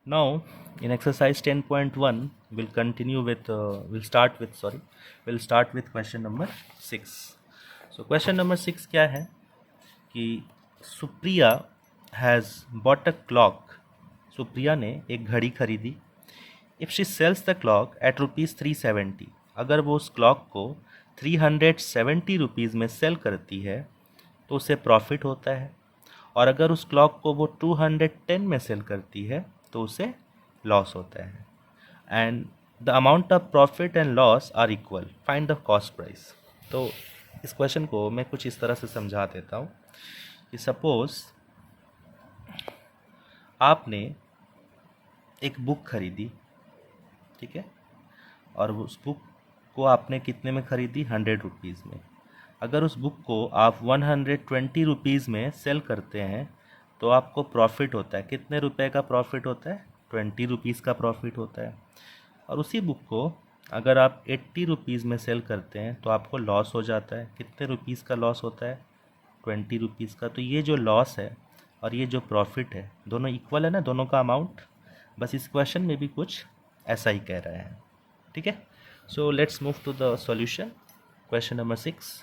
Now, in exercise 10.1, we'll start with question number 6. So question number 6 क्या है कि Supriya has bought a clock. Supriya ने एक घड़ी खरीदी. If she sells the clock at rupees 370, अगर वो उस क्लॉक को 370 रुपीज़ में सेल करती है तो उसे प्रॉफिट होता है, और अगर उस क्लॉक को वो 210 में सेल करती है तो उसे लॉस होता है. And the amount of profit and loss are equal, find the cost price. तो इस क्वेश्चन को मैं कुछ इस तरह से समझा देता हूँ कि सपोज़ आपने एक बुक खरीदी, ठीक है, और उस बुक को आपने कितने में खरीदी? 100 रुपीज़ में. अगर उस बुक को आप 120 रुपीज़ में सेल करते हैं तो आपको प्रॉफिट होता है. कितने रुपए का प्रॉफिट होता है? 20 रुपीज़ का प्रॉफिट होता है. और उसी बुक को अगर आप 80 रुपीज़ में सेल करते हैं तो आपको लॉस हो जाता है. कितने रुपीज़ का लॉस होता है? 20 रुपीज़ का. तो ये जो लॉस है और ये जो प्रॉफिट है दोनों इक्वल है ना, दोनों का अमाउंट. बस इस क्वेश्चन में भी कुछ ऐसा ही कह रहा है, ठीक है. So let's move to the solution. Question number 6.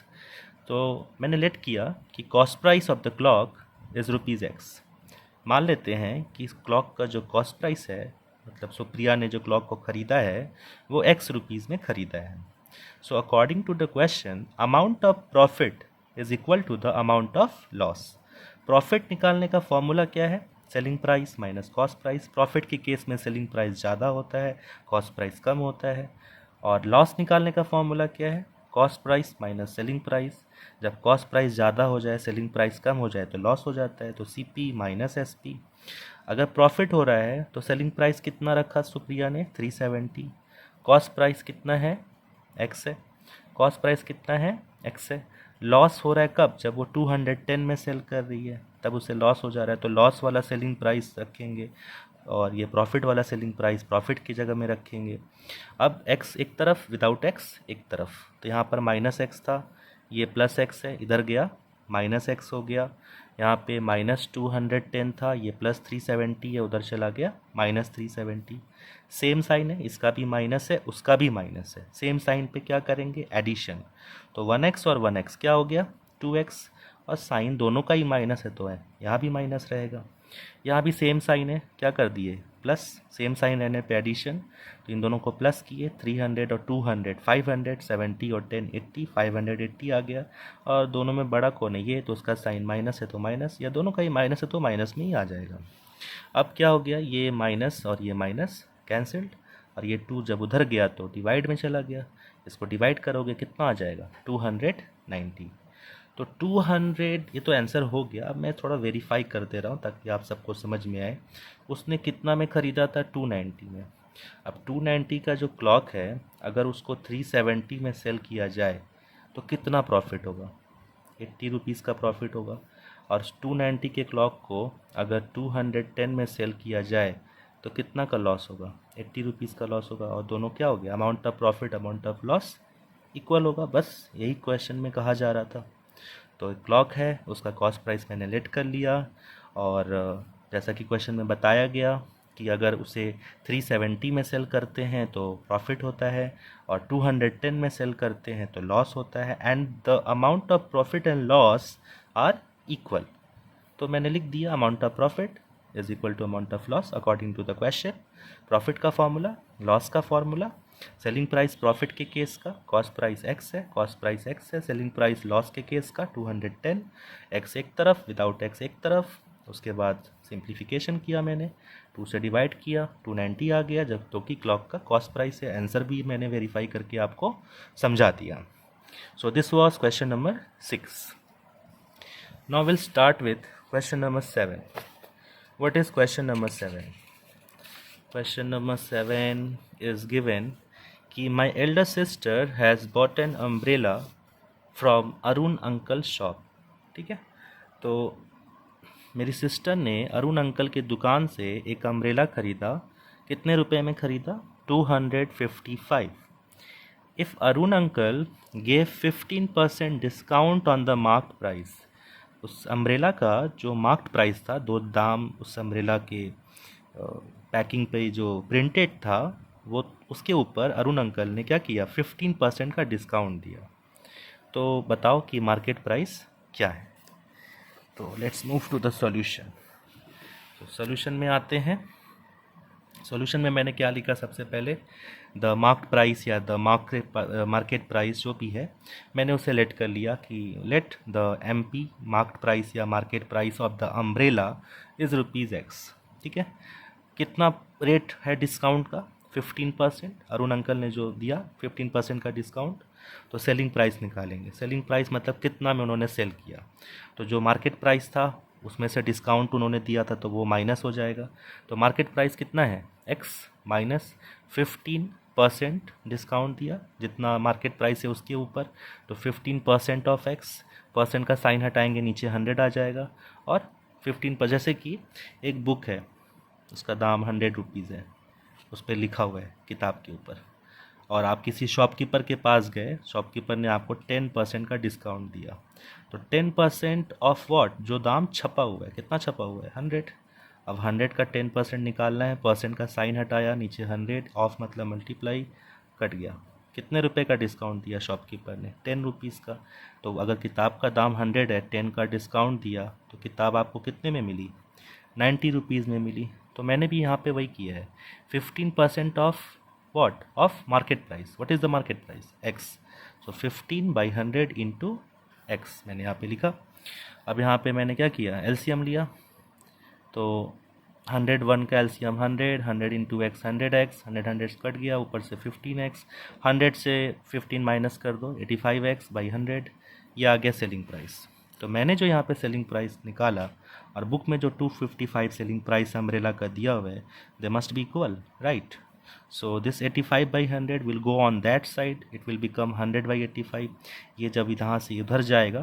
तो मैंने लेट किया कि cost price of the clock is rupees x. मान लेते हैं कि इस क्लॉक का जो कॉस्ट प्राइस है, मतलब सुप्रिया ने जो क्लॉक को ख़रीदा है वो एक्स रुपीज़ में ख़रीदा है. So according to the question, amount of profit is equal to the amount of loss. Profit निकालने का फॉर्मूला क्या है? Selling price minus cost price. Profit के केस में सेलिंग प्राइस ज़्यादा होता है, कॉस्ट प्राइस कम होता है. और लॉस निकालने का फॉर्मूला क्या है? Cost price minus selling price. जब कॉस्ट प्राइस ज़्यादा हो जाए, सेलिंग प्राइस कम हो जाए तो लॉस हो जाता है, तो C P minus S P. अगर प्रॉफिट हो रहा है तो सेलिंग प्राइस कितना रखा सुप्रिया ने? 370. कॉस्ट प्राइस कितना है? एक्स है. कॉस्ट प्राइस कितना है? एक्स है. लॉस हो रहा है कब? जब वो 210 में सेल कर रही है तब उसे लॉस हो जा रहा है, तो लॉस वाला सेलिंग प्राइस रखेंगे और ये प्रॉफिट वाला सेलिंग प्राइस प्रॉफिट की जगह में रखेंगे. अब x एक तरफ, विदाउट x एक तरफ, तो यहाँ पर माइनस एक्स था, ये प्लस एक्स है, इधर गया माइनस एक्स हो गया. यहाँ पे माइनस 210 था, ये प्लस 370 है, उधर चला गया माइनस 370. सेम साइन है, इसका भी माइनस है, उसका भी माइनस है. सेम साइन पे क्या करेंगे? एडिशन. तो 1x और 1x क्या हो गया? 2x. और साइन दोनों का ही माइनस है तो है, यहाँ भी माइनस रहेगा. यहाँ भी सेम साइन है, क्या कर दिए? प्लस. सेम साइन रहने पे एडिशन, तो इन दोनों को प्लस किए. 300 और 200, 500, 70 और 10, 80, 580 आ गया. और दोनों में बड़ा कौन है? ये. तो उसका साइन माइनस है तो माइनस, या दोनों का ही माइनस है तो माइनस में ही आ जाएगा. अब क्या हो गया? ये माइनस और ये माइनस कैंसल्ड, और ये 2 जब उधर गया तो डिवाइड में चला गया. इसको डिवाइड करोगे कितना आ जाएगा? 290. तो 200, ये तो आंसर हो गया. अब मैं थोड़ा वेरीफाई कर दे रहा हूँ ताकि आप सबको समझ में आए. उसने कितना में ख़रीदा था? 290 में. अब 290 का जो क्लॉक है अगर उसको 370 में सेल किया जाए तो कितना प्रॉफिट होगा? 80 रुपीज़ का प्रॉफिट होगा. और 290 के क्लॉक को अगर 210 में सेल किया जाए तो कितना का लॉस होगा? 80 रुपीज़ का लॉस होगा. और दोनों क्या हो गया? Amount of profit amount of loss equal होगा. बस यही क्वेश्चन में कहा जा रहा था. तो क्लॉक है, उसका कॉस्ट प्राइस मैंने लेट कर लिया, और जैसा कि क्वेश्चन में बताया गया कि अगर उसे 370 में सेल करते हैं तो प्रॉफिट होता है, और 210 में सेल करते हैं तो लॉस होता है. And the amount of profit and loss are equal. तो मैंने लिख दिया amount of profit is equal to amount of loss according to the question. Profit का फॉर्मूला, लॉस का फॉर्मूला. सेलिंग प्राइस प्रॉफिट के केस का, कॉस्ट प्राइस एक्स है, cost price x है. सेलिंग प्राइस लॉस के केस का 210. X एक तरफ, विदाउट एक्स एक तरफ. उसके बाद सिंप्लीफिकेशन किया मैंने, 2 से डिवाइड किया, 290 आ गया, जब तो कि क्लॉक का कॉस्ट प्राइस है. आंसर भी मैंने वेरीफाई करके आपको समझा दिया. So this was question number 6. Now we'll start with question number 7. What is question number 7? Question number 7 is given कि my elder sister has bought an umbrella from Arun uncle shop. ठीक है, तो मेरी सिस्टर ने अरुण अंकल की दुकान से एक अम्ब्रेला ख़रीदा. कितने रुपए में ख़रीदा? 255. If Arun uncle gave 15% discount on the marked price, उस अम्ब्रेला का जो मार्क्ड प्राइस था, दो दाम उस अम्ब्रेला के पैकिंग पे जो प्रिंटेड था वो उसके ऊपर अरुण अंकल ने क्या किया 15% का डिस्काउंट दिया। तो बताओ कि मार्केट प्राइस क्या है। तो let's move to the solution. तो सॉल्यूशन में आते हैं। सॉल्यूशन में मैंने क्या लिखा, सबसे पहले द मार्क्ड प्राइस या द मार्केट प्राइस जो भी है मैंने उसे लेट कर लिया कि let the MP marked price या market price of the umbrella is ₹X। ठीक है, कितना रेट है डिस्काउंट का 15%, अरुण अंकल ने जो दिया 15% का डिस्काउंट। तो सेलिंग प्राइस निकालेंगे। सेलिंग प्राइस मतलब कितना में उन्होंने सेल किया। तो जो मार्केट प्राइस था उसमें से डिस्काउंट उन्होंने दिया था तो वो माइनस हो जाएगा। तो मार्केट प्राइस कितना है x माइनस 15% डिस्काउंट दिया, जितना मार्केट प्राइस है उसके ऊपर। तो 15% ऑफ x, परसेंट का साइन हटाएंगे नीचे 100 आ जाएगा। और 15 पर जैसे कि एक बुक है उसका दाम ₹100 है, उस पर लिखा हुआ है किताब के ऊपर, और आप किसी शॉपकीपर के पास गए, शॉपकीपर ने आपको 10% का डिस्काउंट दिया। तो 10% ऑफ व्हाट, जो दाम छपा हुआ है, कितना छपा हुआ है 100। अब 100 का 10% निकालना है, परसेंट का साइन हटाया, नीचे 100, ऑफ मतलब मल्टीप्लाई, कट गया। कितने रुपए का डिस्काउंट दिया शॉपकीपर ने, ₹10 का। तो अगर किताब का दाम 100 है, 10 का डिस्काउंट दिया, तो किताब आपको कितने में मिली, ₹90 में मिली। तो मैंने भी यहाँ पे वही किया है, 15% of what of market price, what is the market price x, so 15/100 into x मैंने यहाँ पे लिखा। अब यहाँ पे मैंने क्या किया, एलसीएम लिया। तो 101 का LCM 100, 100 into x 100x, 100 cut गया, ऊपर से 15x, 100 से 15 माइनस कर दो 85x/100, ये आ गया सेलिंग प्राइस। तो मैंने जो यहाँ पे सेलिंग प्राइस निकाला और बुक में जो 255 सेलिंग प्राइस अम्ब्रेला का दिया हुआ है, they must be equal, right. So this 85/100 will go on that side, it will become 100/85। ये जब यहाँ से उधर जाएगा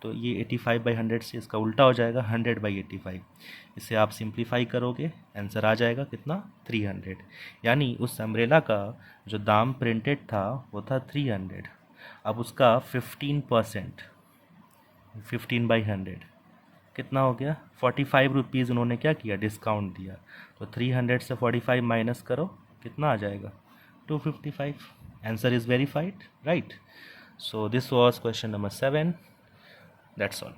तो ये 85/100 से इसका उल्टा हो जाएगा 100/85। इसे आप सिंप्लीफाई करोगे, आंसर आ जाएगा कितना 300। यानी उस अम्ब्रेला का जो दाम प्रिंटेड था वो था 300। अब उसका 15%, 15/100 कितना हो गया, ₹45 उन्होंने क्या किया, डिस्काउंट दिया। तो 300 से 45 माइनस करो, कितना आ जाएगा 255। Answer is verified, right. So this was question number 7, that's all.